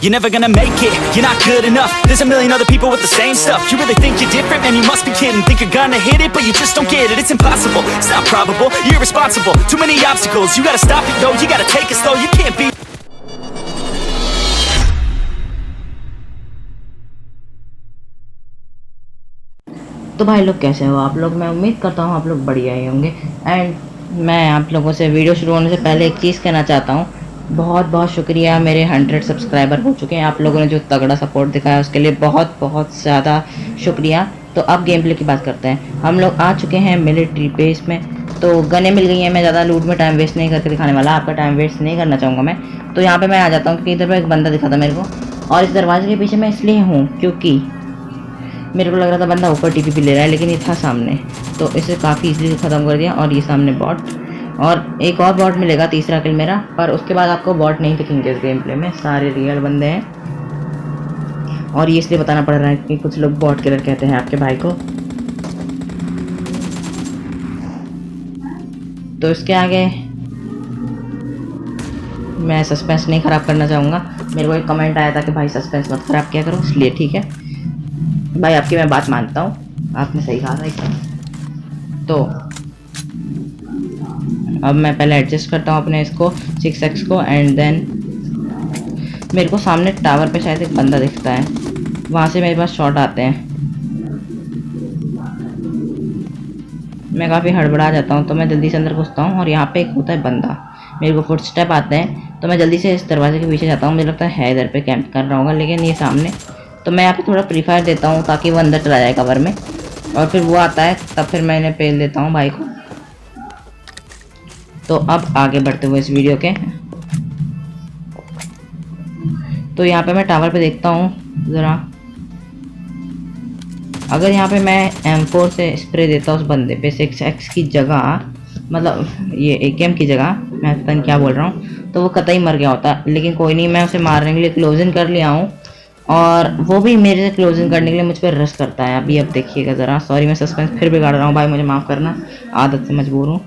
You're never gonna make it, you're not good enough. There's a million other people with the same stuff. You really think you're different? Man, you must be kidding. Think you're gonna hit it, but you just don't get it. It's impossible, it's not probable, you're irresponsible. Too many obstacles, you gotta stop it, yo. You gotta take it slow, you can't be. तो भाई लोग कैसे हो आप लोग? मैं उम्मीद करता हूँ आप लोग बढ़िया ही होंगे। एंड मैं आप लोगों से वीडियो शुरू होने से पहले एक चीज़ कहना चाहता हूँ, बहुत बहुत शुक्रिया। मेरे 100 सब्सक्राइबर हो चुके हैं। आप लोगों ने जो तगड़ा सपोर्ट दिखाया उसके लिए बहुत बहुत ज़्यादा शुक्रिया। तो अब गेम प्ले की बात करते हैं। हम लोग आ चुके हैं मिलिट्री बेस में। तो गनें मिल गई हैं। मैं ज़्यादा लूट में टाइम वेस्ट नहीं करके दिखाने वाला, आपका टाइम वेस्ट नहीं करना चाहूँगा मैं। तो यहाँ पर मैं आ जाता हूँ क्योंकि इधर पर एक बंदा दिखा था मेरे को, और इस दरवाजे के पीछे मैं इसलिए हूँ क्योंकि मेरे को लग रहा था बंदा ऊपर टीपीपी ले रहा है, लेकिन ये था सामने, तो इसे काफ़ी इजीली ख़त्म कर दिया। और ये सामने बॉट, और एक और बॉट मिलेगा, तीसरा किल मेरा। पर उसके बाद आपको बॉट नहीं दिखेंगे इस गेम प्ले में, सारे रियल बंदे हैं। और ये इसलिए बताना पड़ रहा है कि कुछ लोग बॉट किलर कहते हैं आपके भाई को। तो इसके आगे मैं सस्पेंस नहीं ख़राब करना चाहूँगा। मेरे को एक कमेंट आया था कि भाई सस्पेंस मत ख़राब किया करो, इसलिए ठीक है भाई, आपकी मैं बात मानता हूँ, आपने सही कहा था एकदम। तो अब मैं पहले एडजस्ट करता हूँ अपने इसको 6x को, एंड देन मेरे को सामने टावर पे शायद एक बंदा दिखता है, वहाँ से मेरे पास शॉट आते हैं। मैं काफ़ी हड़बड़ा जाता हूँ, तो मैं जल्दी से अंदर घुसता हूँ, और यहाँ पे एक होता है बंदा, मेरे को फुटस्टेप आते हैं, तो मैं जल्दी से इस दरवाजे के पीछे जाता हूँ। मुझे लगता है इधर पे कैंप कर रहा होगा, लेकिन ये सामने, तो मैं यहाँ पे थोड़ा प्री फायर देता हूँ ताकि वो अंदर चला जाए कवर में, और फिर वो आता है तब फिर मैं इन्हें पेल देता हूँ भाई को। तो अब आगे बढ़ते हुए इस वीडियो के, तो यहाँ पे मैं टावर पे देखता हूँ ज़रा, अगर यहाँ पे मैं M4 से स्प्रे देता उस बंदे पे 6x की जगह, मतलब ये AKM की जगह, मैं पता नहीं क्या बोल रहा हूँ, तो वो कतई मर गया होता। लेकिन कोई नहीं, मैं उसे मारने के लिए क्लोजिंग कर लिया हूँ, और वो भी मेरे से क्लोजिंग करने के लिए मुझ पर रश करता है। अभी अब देखिएगा ज़रा, सॉरी मैं सस्पेंस फिर बिगाड़ रहा हूँ भाई, मुझे माफ़ करना, आदत से मजबूर हूँ।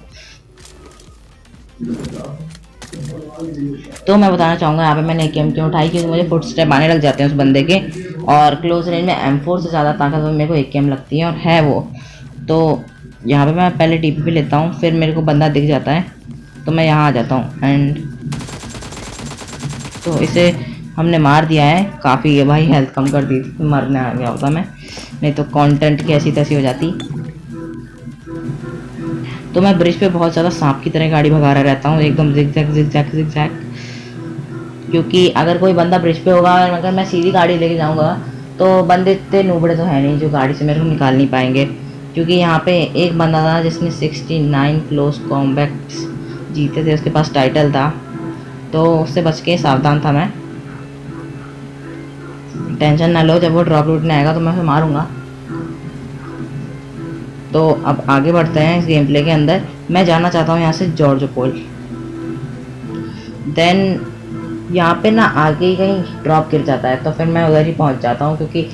तो मैं बताना चाहूँगा यहाँ पे मैंने AKM क्यों उठाई, क्योंकि मुझे फुटस्टेप आने लग जाते हैं उस बंदे के, और क्लोज रेंज में M4 से ज़्यादा ताकतवर मेरे को AKM लगती है, और है वो। तो यहाँ पे मैं पहले TPP लेता हूँ, फिर मेरे को बंदा दिख जाता है, तो मैं यहाँ आ जाता हूँ, एंड तो इसे हमने मार दिया है काफ़ी। ये भाई हेल्थ कम कर दी थी, तो मरने आ गया होता मैं, नहीं तो कंटेंट की ऐसी तैसी हो जाती। तो मैं ब्रिज पे बहुत ज़्यादा सांप की तरह गाड़ी भगा रहा रहता हूँ, एकदम जिगजैग जिगजैग जिगजैग, क्योंकि अगर कोई बंदा ब्रिज पे होगा और अगर मैं सीधी गाड़ी लेके जाऊँगा तो बंदे इतने नूबड़े तो है नहीं जो गाड़ी से मेरे को निकाल नहीं पाएंगे। क्योंकि यहाँ पे एक बंदा था जिसने 69 क्लोज कॉम्बैट्स जीते थे, उसके पास टाइटल था, तो उससे बच के सावधान था मैं। टेंशन ना लो, जब वो ड्रॉप लूटने आएगा तो मैं उसे मारूंगा। तो अब आगे बढ़ते हैं इस गेम प्ले के अंदर। मैं जाना चाहता हूँ यहाँ से जॉर्जोपोल, देन यहाँ पे ना आगे ही कहीं ड्रॉप गिर जाता है, तो फिर मैं उधर ही पहुँच जाता हूँ, क्योंकि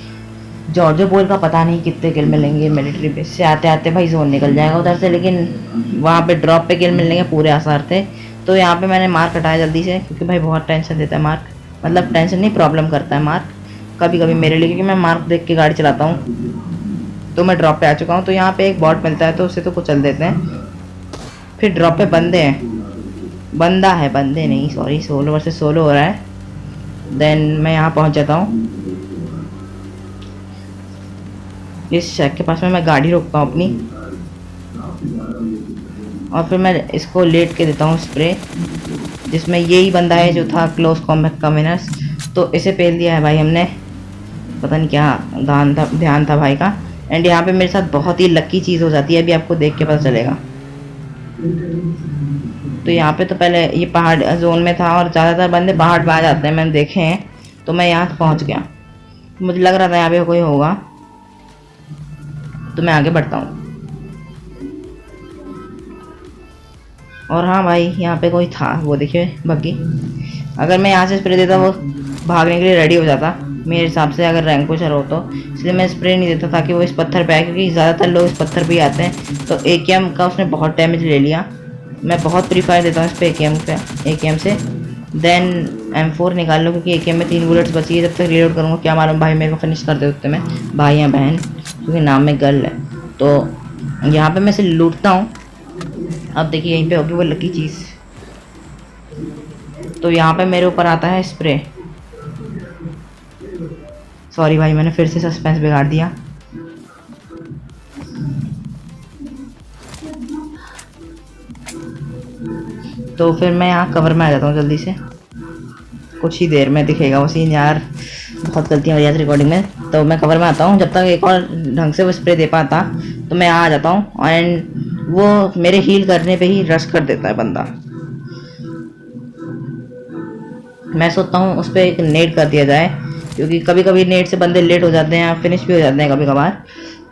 जॉर्जोपोल का पता नहीं कितने किल मिलेंगे। मिलिट्री बेस से आते आते भाई जोन निकल जाएगा उधर से, लेकिन वहाँ पे ड्रॉप पे किल मिलने के पूरे आसार थे। तो यहाँ पे मैंने मार्क हटाया जल्दी से, क्योंकि भाई बहुत टेंशन देता है मार्क, मतलब टेंशन नहीं प्रॉब्लम करता है मार्क कभी कभी मेरे लिए, क्योंकि मैं मार्क देख के गाड़ी चलाता हूँ। तो मैं ड्रॉप पे आ चुका हूँ, तो यहाँ पे एक बॉट मिलता है, तो उसे तो कुचल देते हैं। फिर ड्रॉप पे बंदे हैं, बंदा है, बंदे नहीं सॉरी, सोलो वर्सेस सोलो हो रहा है। देन मैं यहाँ पहुँच जाता हूँ इस शेक के पास में, मैं गाड़ी रोकता हूँ अपनी, और फिर मैं इसको लेट के देता हूँ स्प्रे, जिसमें यही बंदा है जो था क्लोज कॉम्बैट का विनर्स। तो इसे पेल दिया है भाई हमने, पता नहीं क्या ध्यान था भाई का। एंड यहाँ पे मेरे साथ बहुत ही लकी चीज़ हो जाती है, अभी आपको देख के पता चलेगा। तो यहाँ पे तो पहले ये पहाड़ जोन में था, और ज़्यादातर बंदे पहाड़ पे आ जाते हैं, मैंने देखे हैं। तो मैं यहाँ पहुँच गया, मुझे लग रहा था यहाँ पे कोई होगा, तो मैं आगे बढ़ता हूँ। और हाँ भाई यहाँ पे कोई था, वो देखिए बग्गी। अगर मैं यहाँ से स्प्रे देता वो भागने के लिए रेडी हो जाता मेरे हिसाब से, अगर रैंक पुशर हो तो। इसलिए मैं स्प्रे नहीं देता ताकि वो इस पत्थर पे आए, क्योंकि ज़्यादातर लोग इस पत्थर पे ही आते हैं। तो AKM का उसने बहुत डैमेज ले लिया, मैं बहुत प्री फायर देता हूँ इस पर AKM से। देन M4 निकाल लो क्योंकि AK में 3 बुलेट्स बची है। जब तक रीलोड करूँगा क्या मालूम भाई मेरे को फिनिश कर दे उतने में, भाई या बहन, क्योंकि नाम में गर्ल है। तो यहाँ पे मैं इसे लूटता हूँ। अब देखिए यहीं पे होगी वो लकी चीज़। तो यहाँ पे मेरे ऊपर आता है स्प्रे। सॉरी भाई, मैंने फिर से सस्पेंस बिगाड़ दिया। तो फिर मैं यहाँ कवर में आ जाता हूँ जल्दी से, कुछ ही देर में दिखेगा वो सीन। यार बहुत गलतियाँ हो जाती रिकॉर्डिंग में। तो मैं कवर में आता हूँ, जब तक एक और ढंग से वो स्प्रे दे पाता तो मैं आ जाता हूँ। एंड वो मेरे हील करने पे ही रश कर देता है बंदा। मैं सोचता हूँ उस पर एक नेट कर दिया जाए, क्योंकि कभी कभी नेट से बंदे लेट हो जाते हैं, फिनिश भी हो जाते हैं कभी कभार।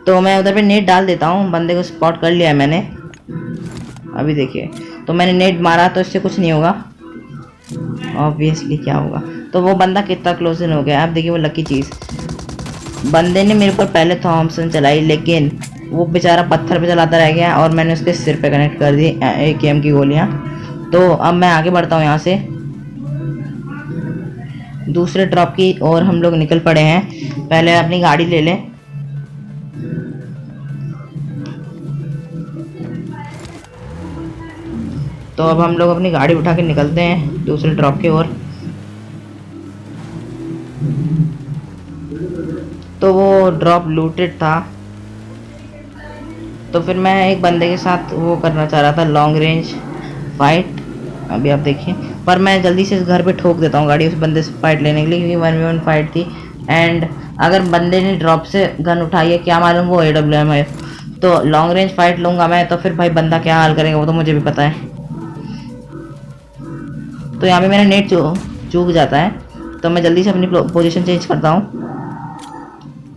तो मैं उधर पे नेट डाल देता हूँ। बंदे को स्पॉट कर लिया है मैंने, अभी देखिए। तो मैंने नेट मारा तो इससे कुछ नहीं होगा, ऑब्वियसली क्या होगा। तो वो बंदा कितना क्लोज इन हो गया। आप देखिए वो लकी चीज़, बंदे ने मेरे ऊपर पहले थॉमसन चलाई, लेकिन वो बेचारा पत्थर पे चलाता रह गया और मैंने उसके सिर पे कनेक्ट कर दी AKM की गोलियां। तो अब मैं आगे बढ़ता हूँ यहाँ से, दूसरे ड्रॉप की ओर हम लोग निकल पड़े हैं। पहले अपनी गाड़ी ले लें। तो अब हम लोग अपनी गाड़ी उठा के निकलते हैं दूसरे ड्रॉप की ओर। तो वो ड्रॉप लूटेड था, तो फिर मैं एक बंदे के साथ वो करना चाह रहा था, लॉन्ग रेंज फाइट। अभी आप देखिए, पर मैं जल्दी से इस घर पे ठोक देता हूँ गाड़ी उस बंदे से फाइट लेने के लिए, क्योंकि 1v1 फाइट थी। एंड अगर बंदे ने ड्रॉप से गन उठाई है, क्या मालूम वो AWM है, तो लॉन्ग रेंज फाइट लूँगा मैं, तो फिर भाई बंदा क्या हाल करेगा वो तो मुझे भी पता है। तो यहाँ पे मेरा नेट चूक जाता है, तो मैं जल्दी से अपनी पोजीशन चेंज करता हूँ।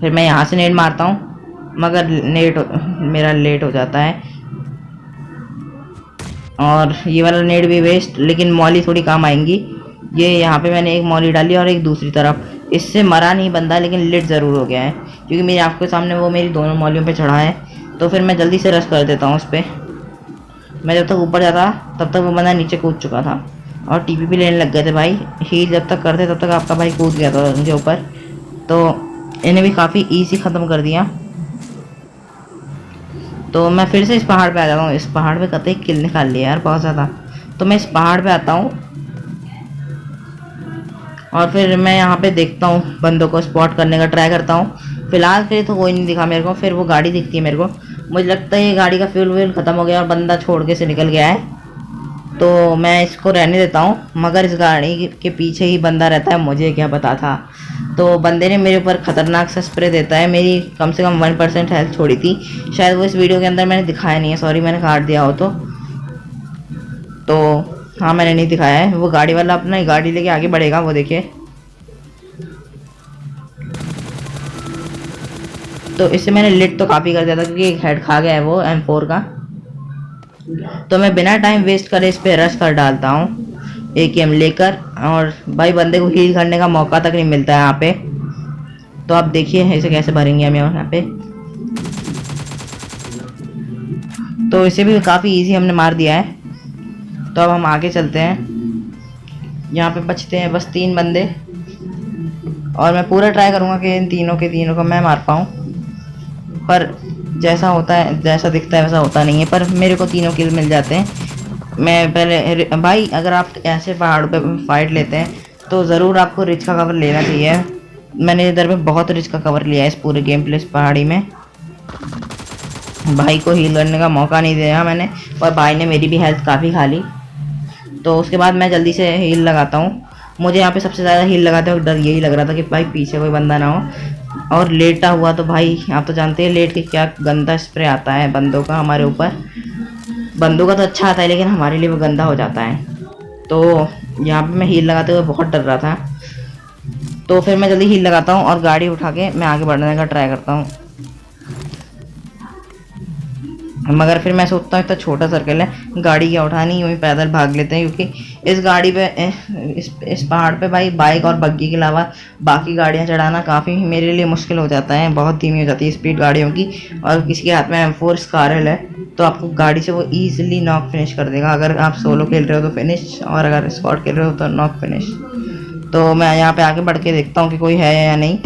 फिर मैं यहाँ से नेट मारता हूँ, मगर मेरा लेट हो जाता है और ये वाला नेट भी वेस्ट। लेकिन मॉली थोड़ी काम आएंगी। ये यहाँ पे मैंने एक मॉली डाली और एक दूसरी तरफ, इससे मरा नहीं बंदा, लेकिन लेट ज़रूर हो गया है, क्योंकि मेरी आँख के सामने वो मेरी दोनों मॉलियों पे चढ़ा है। तो फिर मैं जल्दी से रश कर देता हूँ उस पर। मैं जब तक ऊपर जाता तब तक वो बंदा नीचे कूद चुका था और TP भी लेने लग गए थे भाई। हील जब तक करते तब तक आपका भाई कूद गया था उनके ऊपर। तो इन्हें भी काफ़ी ईजी ख़त्म कर दिया। तो मैं फिर से इस पहाड़ पे आ जाता हूँ। इस पहाड़ पे कतई किल निकाल लिया यार बहुत ज़्यादा। तो मैं इस पहाड़ पे आता हूँ और फिर मैं यहाँ पे देखता हूँ, बंदों को स्पॉट करने का ट्राई करता हूँ। फिलहाल फिर तो कोई नहीं दिखा मेरे को। फिर वो गाड़ी दिखती है मेरे को, मुझे लगता है ये गाड़ी का फ्यूल व्यूल ख़त्म हो गया और बंदा छोड़ के से निकल गया है। तो मैं इसको रहने देता हूँ, मगर इस गाड़ी के पीछे ही बंदा रहता है, मुझे क्या पता था। तो बंदे ने मेरे ऊपर ख़तरनाक सा स्प्रे देता है। मेरी कम से कम 1% हेल्थ छोड़ी थी, शायद वो इस वीडियो के अंदर मैंने दिखाया नहीं है, सॉरी मैंने काट दिया हो तो हाँ मैंने नहीं दिखाया है। वो गाड़ी वाला अपना गाड़ी लेके आगे बढ़ेगा, वो देखिए। तो इससे मैंने लिट तो काफ़ी कर दिया था, क्योंकि एक हेड खा गया है वो M4 का। तो मैं बिना टाइम वेस्ट करे इस पर रश कर डालता हूँ AKM लेकर, और भाई बंदे को हील करने का मौका तक नहीं मिलता है यहाँ पे। तो आप देखिए इसे कैसे भरेंगे हम यहाँ पे। तो इसे भी काफ़ी इजी हमने मार दिया है। तो अब हम आगे चलते हैं। यहाँ पे बचते हैं बस 3 बंदे, और मैं पूरा ट्राई करूँगा कि इन तीनों को मैं मार पाऊँ, पर जैसा होता है, जैसा दिखता है वैसा होता नहीं है। पर मेरे को 3 किल मिल जाते हैं। मैं पहले भाई, अगर आप ऐसे पहाड़ों पे फाइट लेते हैं तो ज़रूर आपको रिच का कवर लेना चाहिए। मैंने इधर पे बहुत रिच का कवर लिया है इस पूरे गेम प्ले, इस पहाड़ी में। भाई को हील करने का मौका नहीं दिया मैंने, और भाई ने मेरी भी हेल्थ काफ़ी खा ली। तो उसके बाद मैं जल्दी से हील लगाता हूँ। मुझे यहाँ पे सबसे ज़्यादा हील लगाते वक्त डर यही लग रहा था कि भाई पीछे कोई बंदा ना हो। और लेटा हुआ तो भाई आप तो जानते हैं लेट के क्या गंदा स्प्रे आता है बंदों का हमारे ऊपर। बंदों का तो अच्छा आता है, लेकिन हमारे लिए वो गंदा हो जाता है। तो यहाँ पे मैं हील लगाते हुए बहुत डर रहा था। तो फिर मैं जल्दी हील लगाता हूँ और गाड़ी उठा के मैं आगे बढ़ने का ट्राई करता हूँ। मगर फिर मैं सोचता हूँ इतना छोटा सर्कल है, गाड़ी क्या उठानी, वहीं पैदल भाग लेते हैं, क्योंकि इस गाड़ी पे इस पहाड़ पे भाई बाइक और बग्गी के अलावा बाकी गाड़ियाँ चढ़ाना काफ़ी मेरे लिए मुश्किल हो जाता है, बहुत धीमी हो जाती है स्पीड गाड़ियों की। और किसी के हाथ में M4 स्कारल है तो आपको गाड़ी से वो ईजिली नॉक फिनिश कर देगा, अगर आप सोलो खेल रहे हो तो फिनिश, और अगर स्क्वाड खेल रहे हो तो नॉक फिनिश। तो मैं यहाँ पे आगे बढ़ के देखता हूँ कि कोई है या नहीं।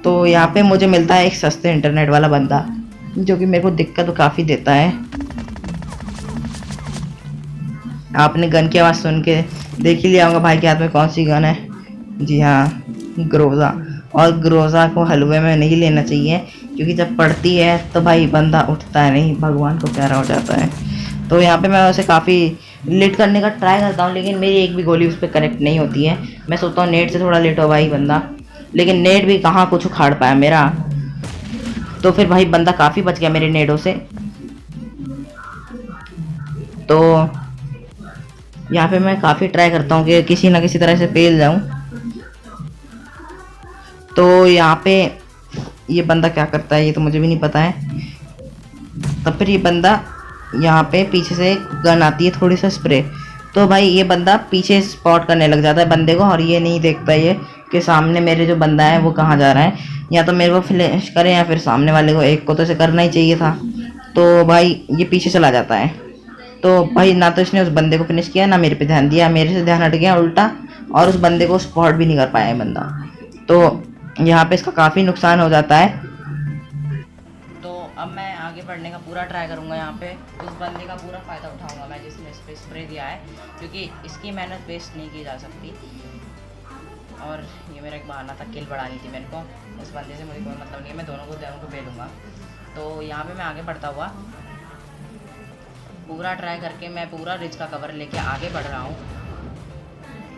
तो यहाँ पे मुझे मिलता है एक सस्ते इंटरनेट वाला बंदा, जो कि मेरे को दिक्कत तो काफ़ी देता है। आपने गन की आवाज़ सुन के देख ही लिया होगा भाई के हाथ में कौन सी गन है। जी हाँ, ग्रोज़ा। और ग्रोज़ा को हलवे में नहीं लेना चाहिए, क्योंकि जब पड़ती है तो भाई बंदा उठता है नहीं, भगवान को प्यारा हो जाता है। तो यहाँ पे मैं उसे काफ़ी लेट करने का ट्राई करता हूँ, लेकिन मेरी एक भी गोली उस पर कनेक्ट नहीं होती है। मैं सोचता हूँ नेट से थोड़ा लेट हो भाई बंदा, लेकिन नेट भी कहाँ कुछ उखाड़ पाया मेरा। तो फिर भाई बंदा काफ़ी बच गया मेरे नेडों से। तो यहाँ पे मैं काफ़ी ट्राई करता हूँ कि किसी ना किसी तरह से पेल जाऊँ। तो यहाँ पे ये बंदा क्या करता है ये तो मुझे भी नहीं पता है। तब फिर ये बंदा यहाँ पे पीछे से गन आती है थोड़ी सा स्प्रे, तो भाई ये बंदा पीछे स्पॉट करने लग जाता है बंदे को, और ये नहीं देखता ये कि सामने मेरे जो बंदा है वो कहाँ जा रहा है। या तो मेरे को फ्लैश करे या फिर सामने वाले को, एक को तो इसे करना ही चाहिए था। तो भाई ये पीछे चला जाता है। तो भाई ना तो इसने उस बंदे को फिनिश किया, ना मेरे पे ध्यान दिया, मेरे से ध्यान हट गया उल्टा, और उस बंदे को स्पॉट भी नहीं कर पाया है बंदा। तो यहाँ पे इसका काफ़ी नुकसान हो जाता है। तो अब मैं आगे बढ़ने का पूरा ट्राई करूँगा, यहाँ पे उस बंदे का पूरा फ़ायदा उठाऊँगा मैं जिसने इस पर स्प्रे दिया है, क्योंकि इसकी मेहनत वेस्ट नहीं की जा सकती। और ये मेरा एक बहाना था, किल बढ़ानी थी मेरे को, इस बंदे से मुझे कोई मतलब नहीं है, मैं दोनों को बेलूँगा। तो यहाँ पे मैं आगे बढ़ता हुआ पूरा ट्राई करके मैं पूरा रिच का कवर लेके आगे बढ़ रहा हूँ।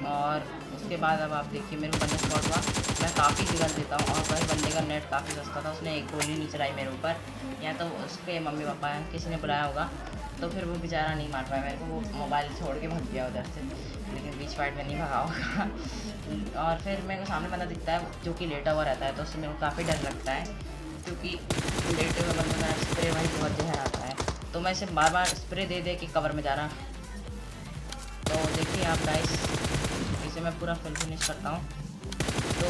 और उसके बाद अब आप देखिए मेरे को बंदा स्पॉट हुआ, मैं काफ़ी जिगर देता हूँ। और भाई बंदे का नेट काफ़ी सस्ता था, उसने एक गोली नहीं चलाई मेरे ऊपर, या तो उसके मम्मी पापा किसी ने बुलाया होगा, तो फिर वो बेचारा नहीं मार पाया मेरे को, वो मोबाइल छोड़ के भाग गया उधर से, लेकिन बीच फाइट में नहीं भगा होगा। और फिर मेरे को सामने बंदा दिखता है जो कि लेटा हुआ रहता है, तो उससे मेरे को काफ़ी डर लगता है, क्योंकि लेटे हुए बंदे का स्प्रे भाई बहुत जहर आता है। तो मैं इसे बार बार स्प्रे दे दे के कवर में जा रहा। तो देखिए आप गाइस, इसे मैं पूरा फुल फिनिश करता हूँ। तो